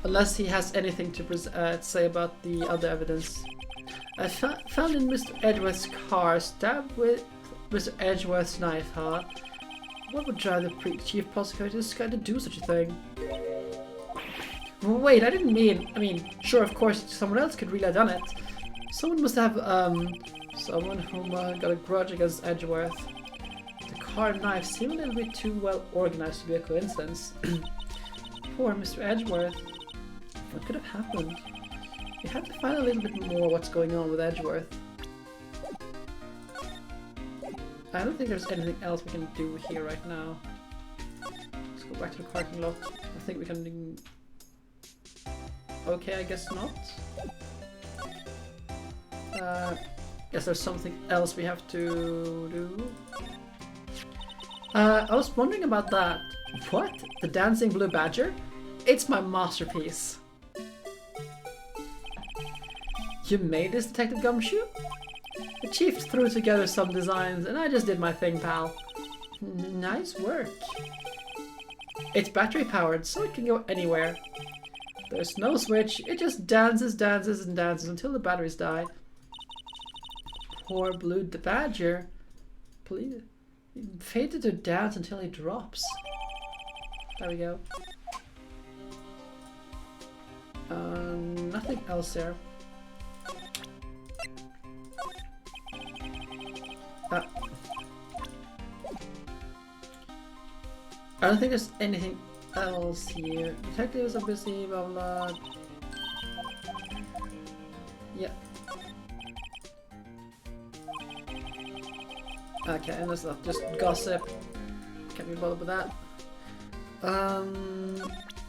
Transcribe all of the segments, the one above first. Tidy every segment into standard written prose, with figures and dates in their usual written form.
Unless he has anything to say about the other evidence. I found in Mr. Edgeworth's car, stabbed with Mr. Edgeworth's knife, huh? What would drive the chief prosecutor to this guy to do such a thing? Wait, I didn't mean... I mean, sure, of course, someone else could really have done it. Someone must have, someone who got a grudge against Edgeworth. The car and knife seem a little bit too well organized to be a coincidence. Poor Mr. Edgeworth. What could have happened? We have to find a little bit more what's going on with Edgeworth. I don't think there's anything else we can do here right now. Let's go back to the parking lot. I think we can... Okay, I guess not. Guess there's something else we have to do. I was wondering about that. What? The dancing blue badger? It's my masterpiece. You made this, Detective Gumshoe? The chief threw together some designs and I just did my thing, pal. Nice work. It's battery powered, so it can go anywhere. There's no switch, it just dances, dances, and dances until the batteries die. Poor blue badger. Please. Fated to dance until he drops. There we go. Nothing else there. I don't think there's anything else here. Detectives are busy, blah blah. Yeah. Okay, and that's not just gossip. Can't be bothered with that.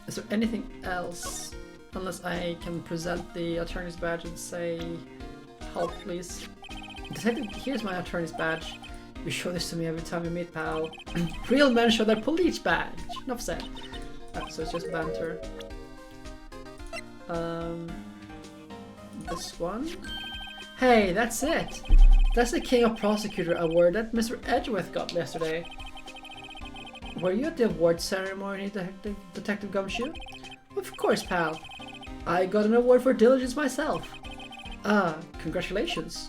Is there anything else? Unless I can present the attorney's badge and say, help please. Detective, here's my attorney's badge. You show this to me every time we meet, pal. Real men show their police badge. Enough said. So it's just banter. This one. Hey, that's it. That's the King of Prosecutor award that Mr. Edgeworth got yesterday. Were you at the award ceremony, Detective Gumshoe? Of course, pal. I got an award for diligence myself. Ah, congratulations.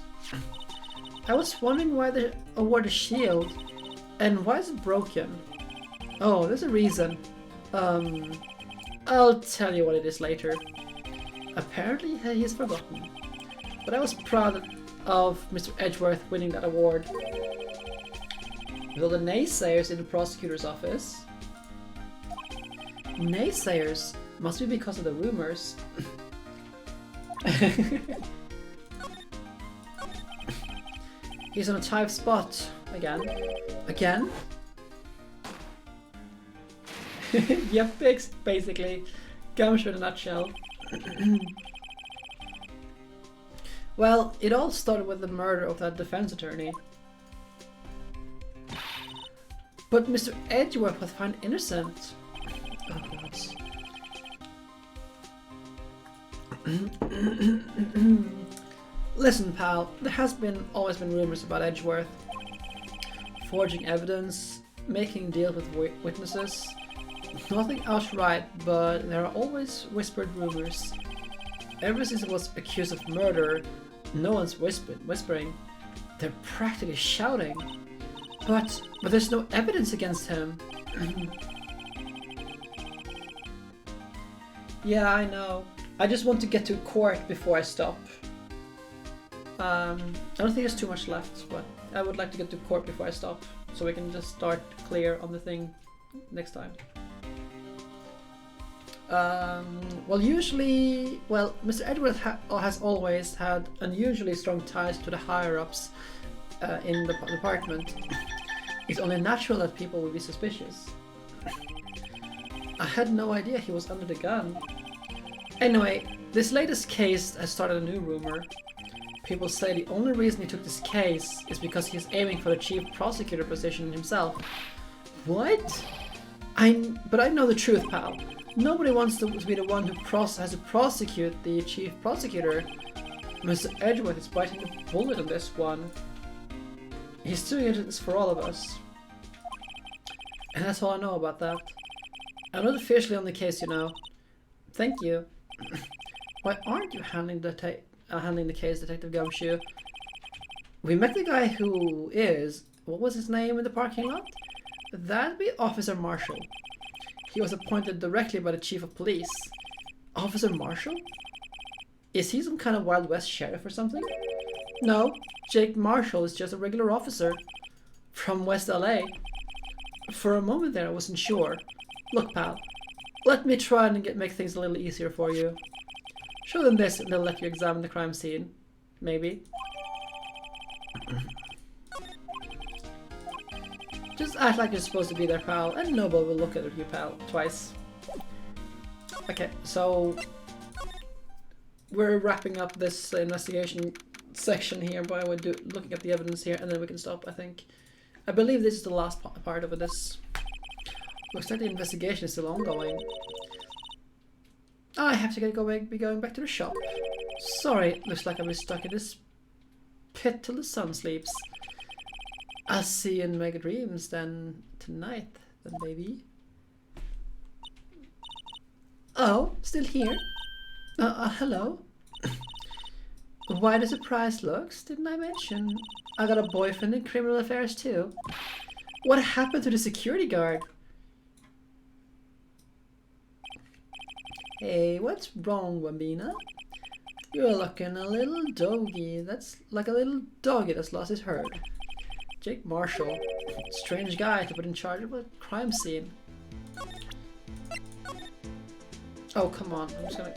I was wondering why the award is shield, and why is it broken? Oh, there's a reason. I'll tell you what it is later. Apparently he's forgotten. But I was proud of Mr. Edgeworth winning that award. With all the naysayers in the prosecutor's office. Naysayers? Must be because of the rumors. He's on a tight spot. Again. Again? Yeah, fixed, basically. Gumshoe in a nutshell. Well, it all started with the murder of that defense attorney. But Mr. Edgeworth was found innocent. Oh god. Listen, pal, there has always been rumors about Edgeworth. Forging evidence, making deals with witnesses. Nothing outright, but there are always whispered rumors. Ever since he was accused of murder, no one's whispering. They're practically shouting. But there's no evidence against him. Yeah, I know. I just want to get to court before I stop. I don't think there's too much left, but I would like to get to court before I stop, so we can just start clear on the thing next time. Well, usually, Mr. Edgeworth has always had unusually strong ties to the higher-ups in the department. It's only natural that people would be suspicious. I had no idea he was under the gun. Anyway, this latest case has started a new rumor. People say the only reason he took this case is because he's aiming for the chief prosecutor position himself. What? But I know the truth, pal. Nobody wants to be the one who has to prosecute the chief prosecutor. Mr. Edgeworth is biting the bullet on this one. He's doing this for all of us. And that's all I know about that. I'm not officially on the case, you know. Thank you. Why aren't you handling the case, Detective Gumshoe? We met the guy who is... What was his name in the parking lot? That'd be Officer Marshall. He was appointed directly by the Chief of Police. Officer Marshall? Is he some kind of Wild West sheriff or something? No, Jake Marshall is just a regular officer. From West LA. For a moment there I wasn't sure. Look, pal. Let me try and make things a little easier for you. Show them this and they'll let you examine the crime scene. Maybe. Just act like you're supposed to be there, pal, and nobody will look at you, pal, twice. Okay, so we're wrapping up this investigation section here by looking at the evidence here, and then we can stop, I think. I believe this is the last part of this. Looks like the investigation is still ongoing. I have to be going back to the shop. Sorry, looks like I'll be stuck in this pit till the sun sleeps. I'll see you in mega dreams then tonight, then baby. Oh, still here? Hello? Why the surprised looks? Didn't I mention? I got a boyfriend in criminal affairs too. What happened to the security guard? Hey, what's wrong, Wambina? You're looking a little doggy. That's like a little doggy that's lost his herd. Jake Marshall. Strange guy to put in charge of a crime scene. Oh, come on. I'm just gonna...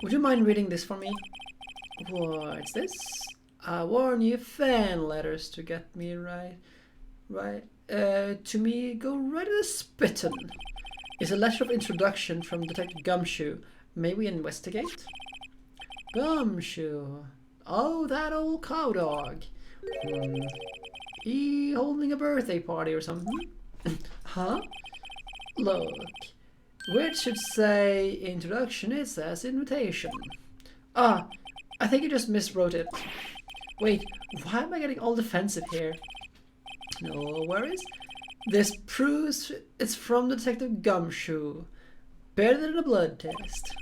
Would you mind reading this for me? What's this? I warn you, fan letters to get me right. To me, go right at the spittin'. It's a letter of introduction from Detective Gumshoe. May we investigate? Gumshoe. Oh, that old cow dog. He holding a birthday party or something? Huh? Look. Where it should say introduction, it says invitation. Ah, I think you just miswrote it. Wait, why am I getting all defensive here? No worries. This proves it's from Detective Gumshoe. Better than a blood test.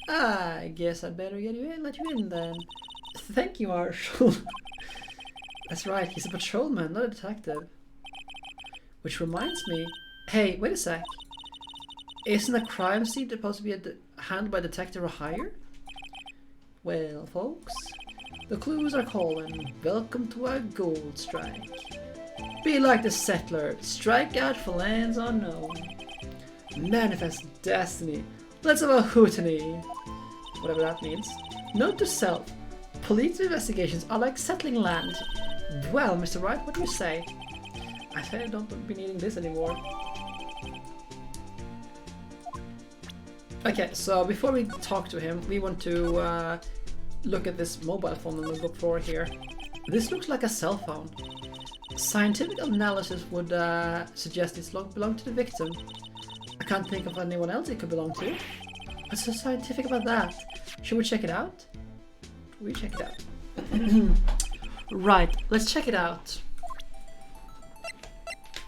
I guess I'd better let you in then. Thank you, Marshall. That's right, he's a patrolman, not a detective. Which reminds me... Hey, wait a sec. Isn't a crime scene supposed to be handled by a detective or higher? Well, folks, the clues are calling. Welcome to our gold strike. Be like the settler, strike out for lands unknown. Manifest destiny. Let's have a hootany. Whatever that means. Note to self. Police investigations are like settling land. Well, Mr. Wright, what do you say? I say I don't be needing this anymore. Okay, so before we talk to him, we want to look at this mobile phone on the floor here. This looks like a cell phone. Scientific analysis would suggest it's belonged to the victim. I can't think of anyone else it could belong to. What's so scientific about that? Should we check it out? We check it out. Right, let's check it out.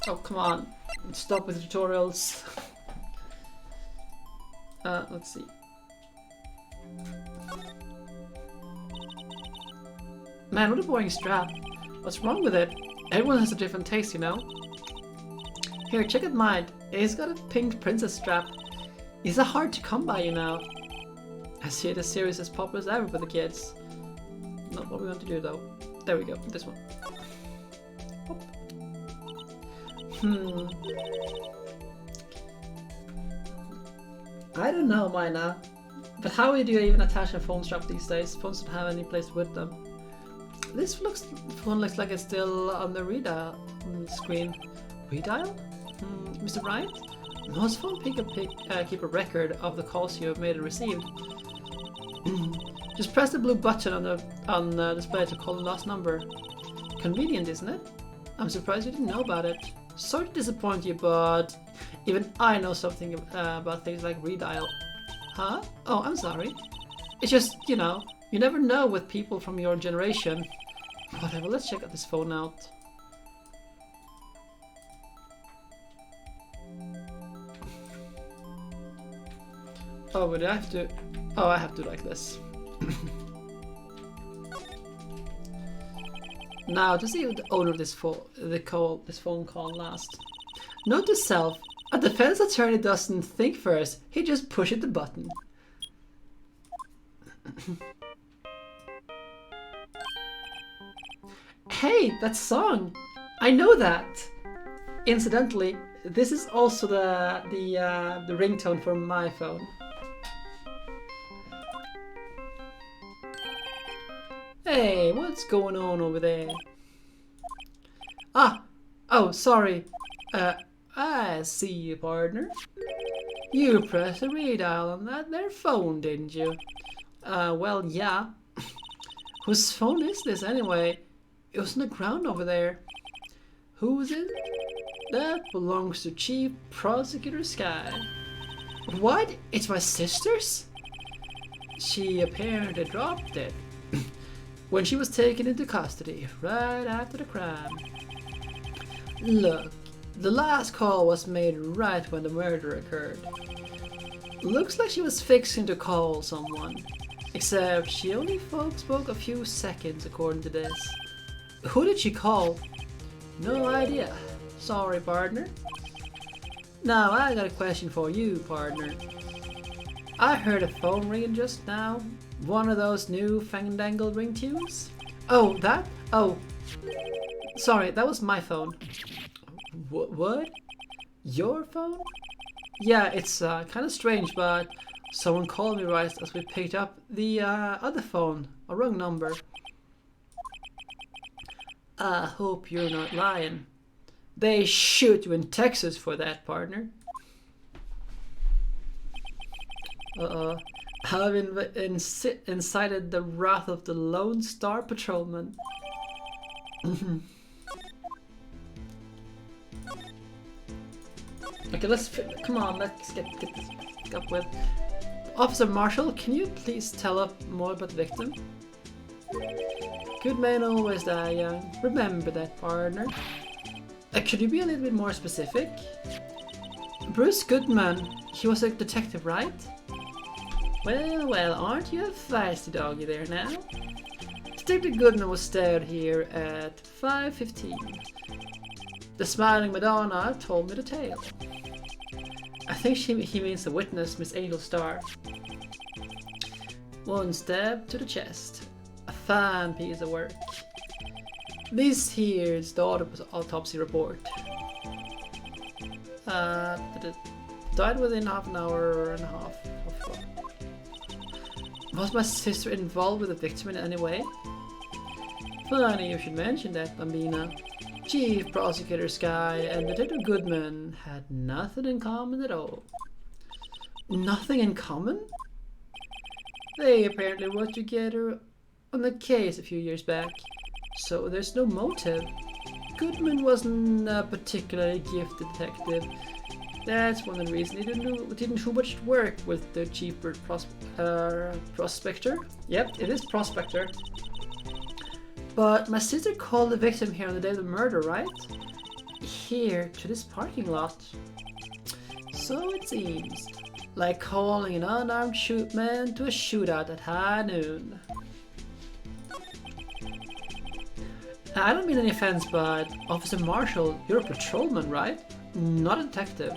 Oh, come on. Stop with the tutorials. Let's see. Man, what a boring strap. What's wrong with it? Everyone has a different taste, you know? Here, check out mine. It's got a pink princess strap. These are hard to come by, you know. I see this series as popular as ever with the kids. Not what we want to do, though. There we go, this one. I don't know, Mina. But how do you even attach a phone strap these days? Phones don't have any place with them. This phone looks like it's still on the redial screen. Redial? Mr. Wright? Most phone keep a record of the calls you have made and received. Just press the blue button on the display to call the last number. Convenient, isn't it? I'm surprised you didn't know about it. Sorry to disappoint you, but even I know something about things like redial. Huh? Oh, I'm sorry. It's just, you know, you never know with people from your generation. Whatever, let's check out this phone out. Oh, but I have to... Oh, I have to like this. Now, to see what the owner of this phone call lasts. Note to self, a defense attorney doesn't think first, he just pushes the button. Hey, that song! I know that! Incidentally, this is also the ringtone for my phone. Hey, what's going on over there? Ah! Oh, sorry. I see you, partner. You pressed the redial on that there phone, didn't you? Well, yeah. Whose phone is this anyway? It was on the ground over there. Who's it? That belongs to Chief Prosecutor Sky. What? It's my sister's? She apparently dropped it when she was taken into custody right after the crime. Look, the last call was made right when the murder occurred. Looks like she was fixing to call someone. Except she only spoke a few seconds according to this. Who did she call? No idea. Sorry, partner. Now I got a question for you, partner. I heard a phone ringing just now. One of those new fandangled ringtunes? Oh, that? Oh. Sorry, that was my phone. What? Your phone? Yeah, it's kind of strange, but someone called me right as we picked up the other phone. A wrong number. I hope you're not lying. They shoot you in Texas for that, partner. I've incited the wrath of the Lone Star Patrolman. Okay, come on, let's get this up with. Officer Marshall, can you please tell us more about the victim? Good men always die young. Remember that, partner. Could you be a little bit more specific? Bruce Goodman, he was a detective, right? Well, aren't you a feisty doggy there now? Detective Goodman was stabbed here at 5:15. The smiling Madonna told me the tale. I think he means the witness, Miss Angel Starr. One stab to the chest. A fine piece of work. This here's the autopsy report. Died within half an hour and a half. Was my sister involved with the victim in any way? Funny you should mention that, Bambina. Chief Prosecutor Sky and Detective Goodman had nothing in common at all. Nothing in common? They apparently worked together on a case a few years back, so there's no motive. Goodman wasn't a particularly gifted detective. That's one of the reasons he didn't do much work with the cheaper prospector. Yep, it is prospector. But my sister called the victim here on the day of the murder, right? Here, to this parking lot. So it seems. Like calling an unarmed man to a shootout at high noon. I don't mean any offense, but Officer Marshall, you're a patrolman, right? Not a detective.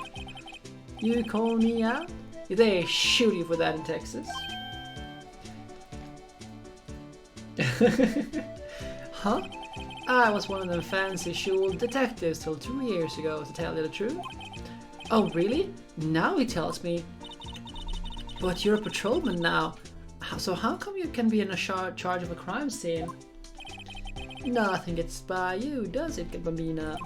You call me out? They shoot you for that in Texas. Huh? I was one of them fancy schools detectives till 2 years ago, to tell you the truth. Oh, really? Now he tells me. But you're a patrolman now. So how come you can be in a charge of a crime scene? Nothing gets by you, does it, Bambina?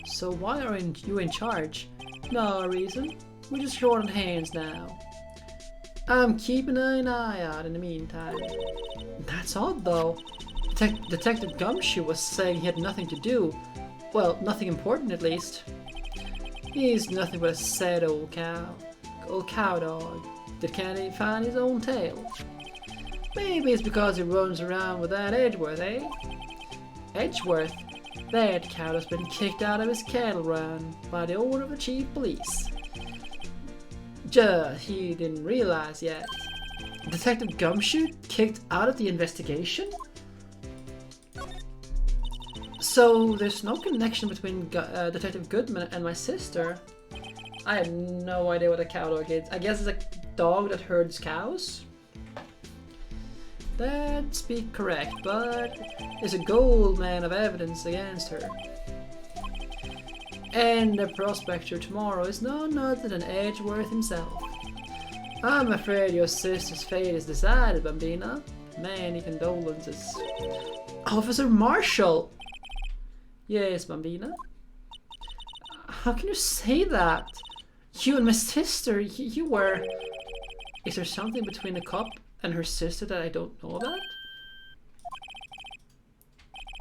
So why aren't you in charge? No reason. We're just short on hands now. I'm keeping an eye out in the meantime. That's odd, though. Detective Gumshoe was saying he had nothing to do. Well, nothing important at least. He's nothing but a sad old cow dog that can't find his own tail. Maybe it's because he runs around with that Edgeworth, eh? Edgeworth? That cow has been kicked out of his cattle run by the order of the chief police. Just he didn't realize yet. Detective Gumshoe kicked out of the investigation? So there's no connection between Detective Goodman and my sister? I have no idea what a cow dog is. I guess it's a dog that herds cows? That's be correct, but there's a gold man of evidence against her. And the prospector tomorrow is none other than Edgeworth himself. I'm afraid your sister's fate is decided, Bambina. Many condolences. Officer Marshall! Yes, Bambina? How can you say that? You and my sister, you were... Is there something between the cop and her sister that I don't know about?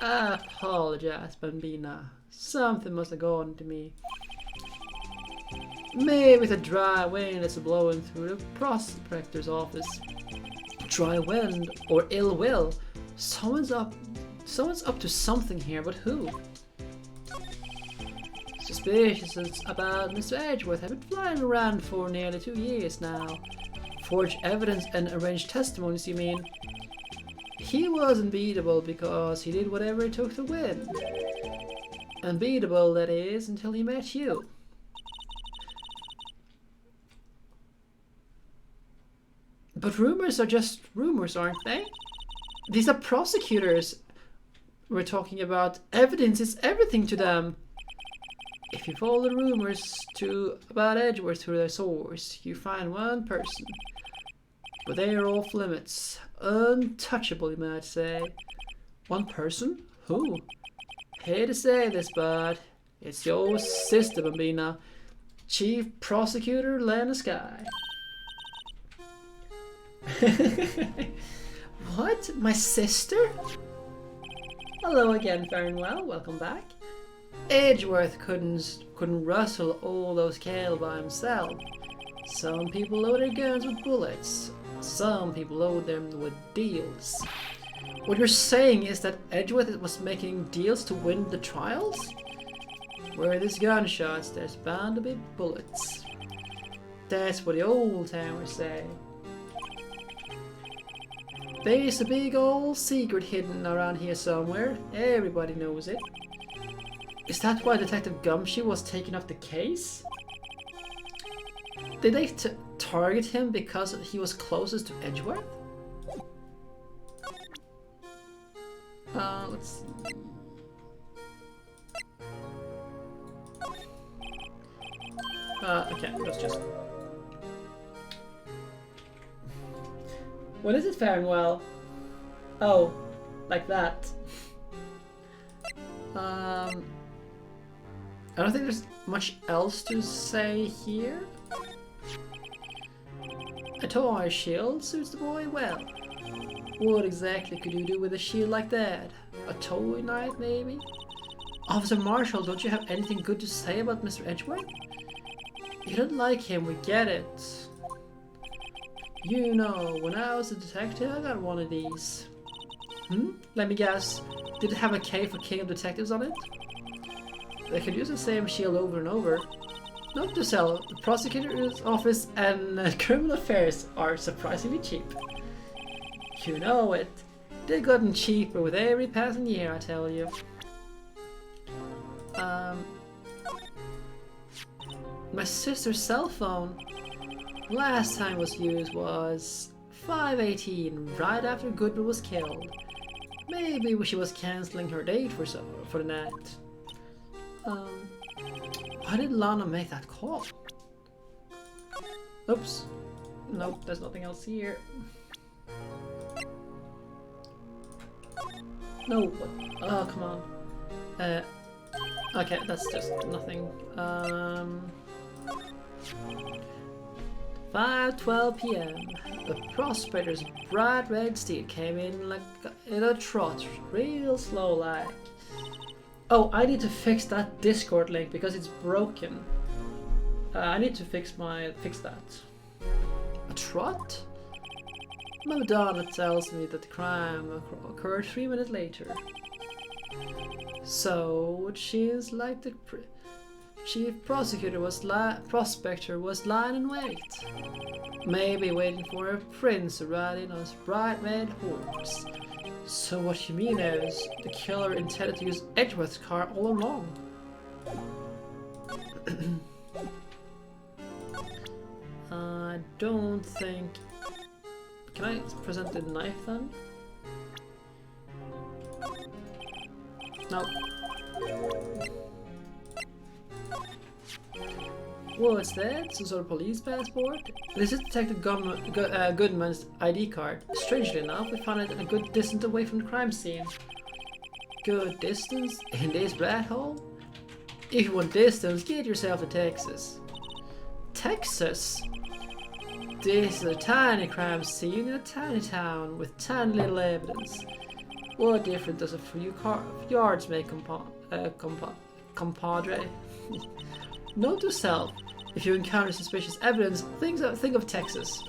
I apologize, Bambina. Something must have gone to me. Maybe the dry wind that's blowing through the prospector's office. Dry wind or ill will. Someone's up to something here, but who? Suspicions about Mr. Edgeworth have been flying around for nearly 2 years now. Forged evidence and arranged testimonies, you mean? He was unbeatable because he did whatever it took to win. Unbeatable, that is, until he met you. But rumors are just rumors, aren't they? These are prosecutors. We're talking about evidence is everything to them. If you follow the rumors about Edgeworth to their source, you find one person. But they are off limits. Untouchable, you might say. One person? Who? Hate to say this, but it's your sister, Bambina. Chief Prosecutor Lana Sky. What? My sister? Hello again, Farnwell. Welcome back. Edgeworth couldn't rustle all those cattle by himself. Some people load their guns with bullets. Some people load them with deals. What you're saying is that Edgeworth was making deals to win the trials? Where there's gunshots, there's bound to be bullets. That's what the old timers say. There's a big old secret hidden around here somewhere. Everybody knows it. Is that why Detective Gumshoe was taking up the case? Did they target him because he was closest to Edgeworth? Let's see. Okay, let's just... What is it, Farnwell? Oh, like that. I don't think there's much else to say here. A toy shield suits the boy well. What exactly could you do with a shield like that? A toy knife, maybe? Officer Marshall, don't you have anything good to say about Mr. Edgeworth? You don't like him, we get it. You know, when I was a detective, I got one of these. Let me guess. Did it have a K for King of Detectives on it? They could use the same shield over and over. Note to self, the prosecutor's office and criminal affairs are surprisingly cheap. You know it. They've gotten cheaper with every passing year, I tell you. My sister's cell phone. Last time it was used was 5:18, right after Goodman was killed. Maybe she was cancelling her date for the night. Why did Lana make that call? Oops. Nope, there's nothing else here. No, what? Oh, come on. Okay, that's just nothing. 5:12 p.m. The prospector's bright red steed came in like in a trot, real slow like. Oh, I need to fix that Discord link because it's broken. I need to fix that. A trot? Madonna tells me that the crime occurred 3 minutes later. So she's like the Chief Prosecutor Prospector was lying in wait. Maybe waiting for a prince to ride in on his bright red horse. So what you mean is, the killer intended to use Edgeworth's car all along. I don't think... Can I present the knife then? No. What's that? Some sort of police passport? This is Detective Goodman's ID card. Strangely enough, we found it a good distance away from the crime scene. Good distance? In this rat hole? If you want distance, get yourself to Texas. Texas? This is a tiny crime scene in a tiny town with tiny little evidence. What difference does a few yards make, compadre? Note to self, if you encounter suspicious evidence, think of Texas.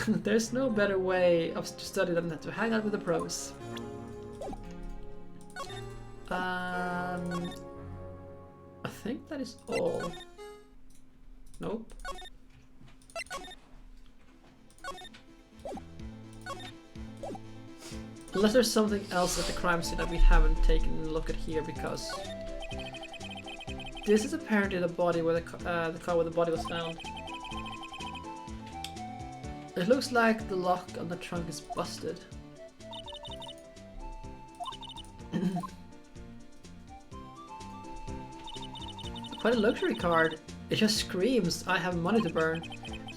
There's no better way to study than to hang out with the pros. I think that is all. Nope. Unless there's something else at the crime scene that we haven't taken a look at here, because this is apparently the body where the car where the body was found. It looks like the lock on the trunk is busted. Quite a luxury card. It just screams, I have money to burn.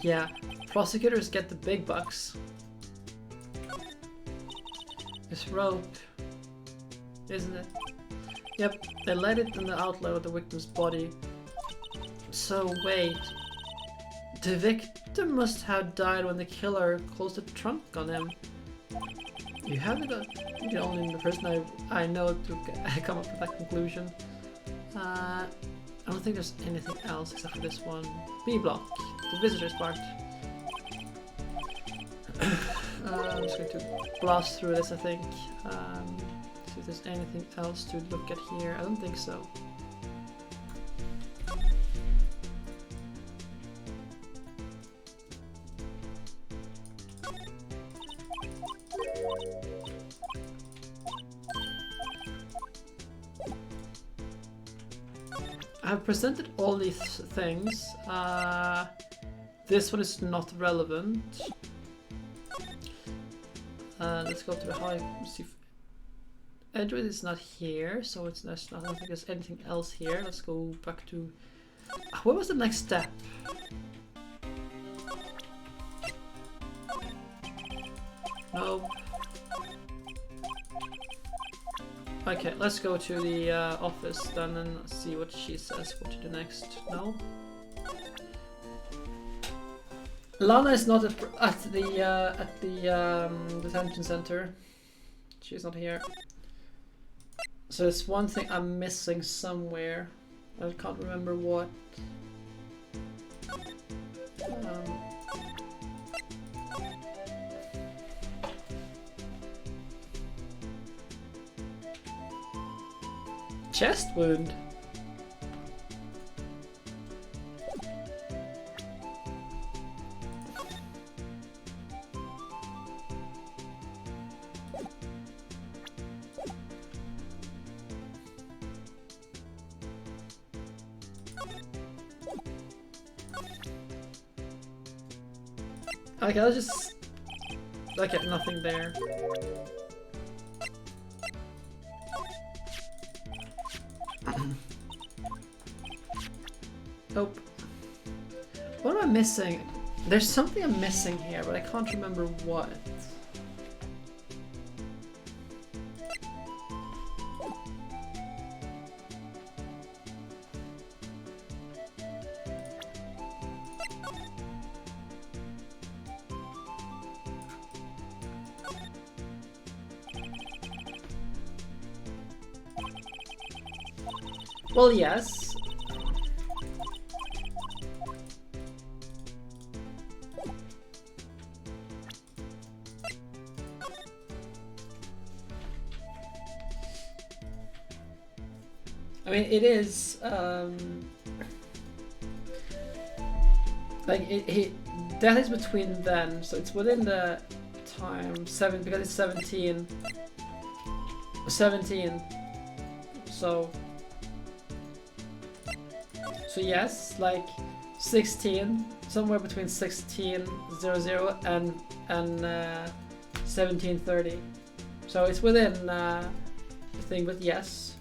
Yeah, prosecutors get the big bucks. This rope, isn't it? Yep, they laid it in the outlet of the victim's body. So wait, the victim must have died when the killer closed the trunk on him. You haven't got the only person I know to come up with that conclusion. I don't think there's anything else except for this one. B block, the visitor's part. I'm just going to blast through this, I think. See if there's anything else to look at here. I don't think so. I've presented all these things. This one is not relevant. Let's go to the high. See if Edward is not here, so it's not. I don't think there's anything else here. Let's go back to. What was the next step? Nope. Okay, let's go to the office then and see what she says. What to do next? No. Lana is not at the detention center. She's not here. So there's one thing I'm missing somewhere. I can't remember what. Chest wound. Okay, let's just... Okay, nothing there. Nope. What am I missing? There's something I'm missing here, but I can't remember what. Well, yes. I mean, it is like that is between then, so it's within the time 7 because it's 17. So yes, like 16, somewhere between 1600 and 1730. So it's within the thing, but yes.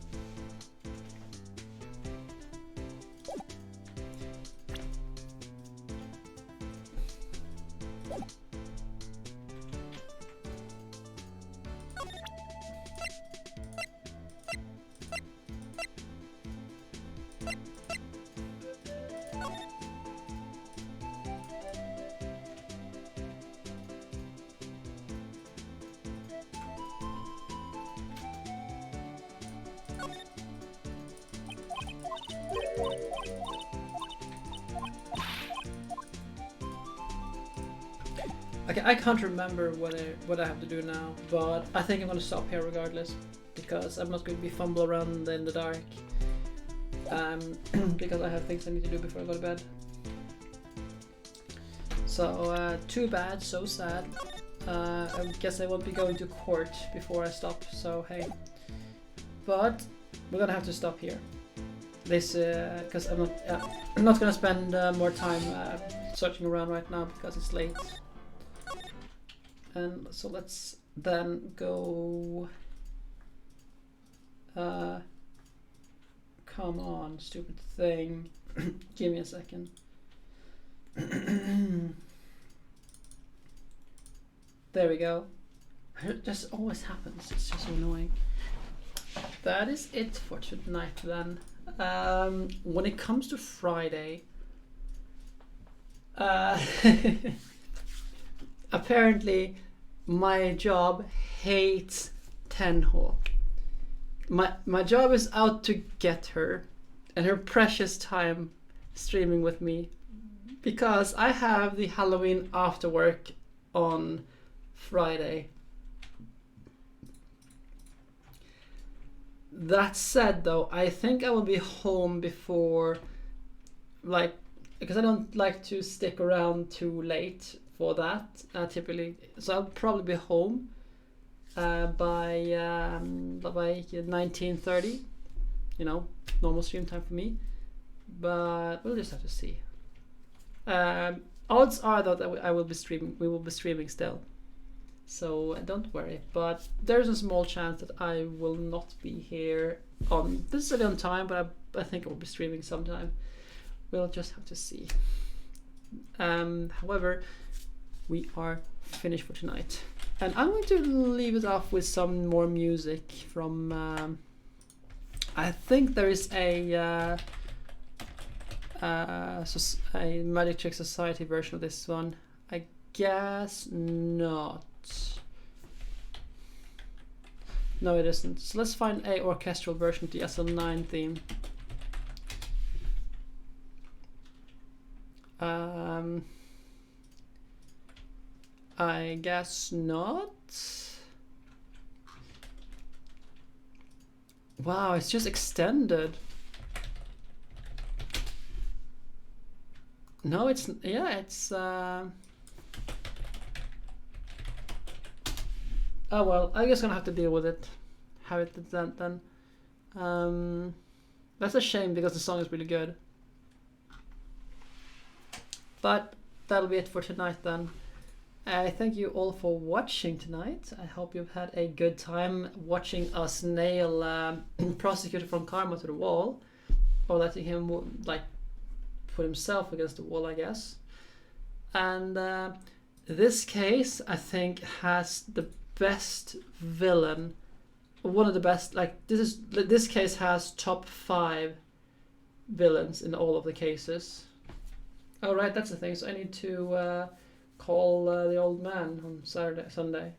Okay, I can't remember what I have to do now, but I think I'm gonna stop here regardless, because I'm not going to be fumble around in the dark. Because I have things I need to do before I go to bed. So too bad, so sad. I guess I won't be going to court before I stop. So hey, but we're gonna have to stop here. This because I'm not gonna spend more time searching around right now because it's late. And so let's then go. Come on, stupid thing. Give me a second. There we go. It just always happens. It's just so annoying. That is it for tonight then. When it comes to Friday, apparently my job hates Tenho. My job is out to get her and her precious time streaming with me, because I have the Halloween after work on Friday. That said though, I think I will be home before, like, because I don't like to stick around too late for that typically, so I'll probably be home by 19:30, you know, normal stream time for me, but we'll just have to see. Odds are though that we will be streaming still, so don't worry, but there's a small chance that I will not be here on time, but I think I will be streaming sometime. We'll just have to see. However, we are finished for tonight, and I'm going to leave it off with some more music from I think there is a Magic Trick Society version of this one. I guess not. No, it isn't. So let's find a orchestral version of the SL9 theme. I guess not. Wow, it's just extended. No, it's, yeah, it's oh well, I guess I'm gonna have to deal with it. Have it then. That's a shame because the song is really good. But that'll be it for tonight then. I thank you all for watching tonight. I hope you've had a good time watching us nail Prosecutor from Karma to the wall, or letting him like put himself against the wall, I guess. And this case, I think, has the best villain, one of the best. Like this case has top 5 villains in all of the cases. Oh right, that's the thing. So I need to call the old man on Sunday.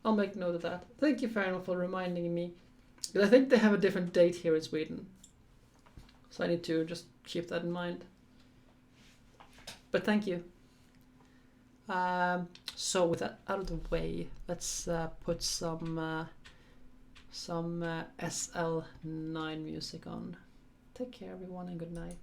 I'll make note of that. Thank you, Farnell, for reminding me. Because I think they have a different date here in Sweden, so I need to just keep that in mind. But thank you. So with that out of the way, let's put some some SL9 music on. Take care everyone and good night.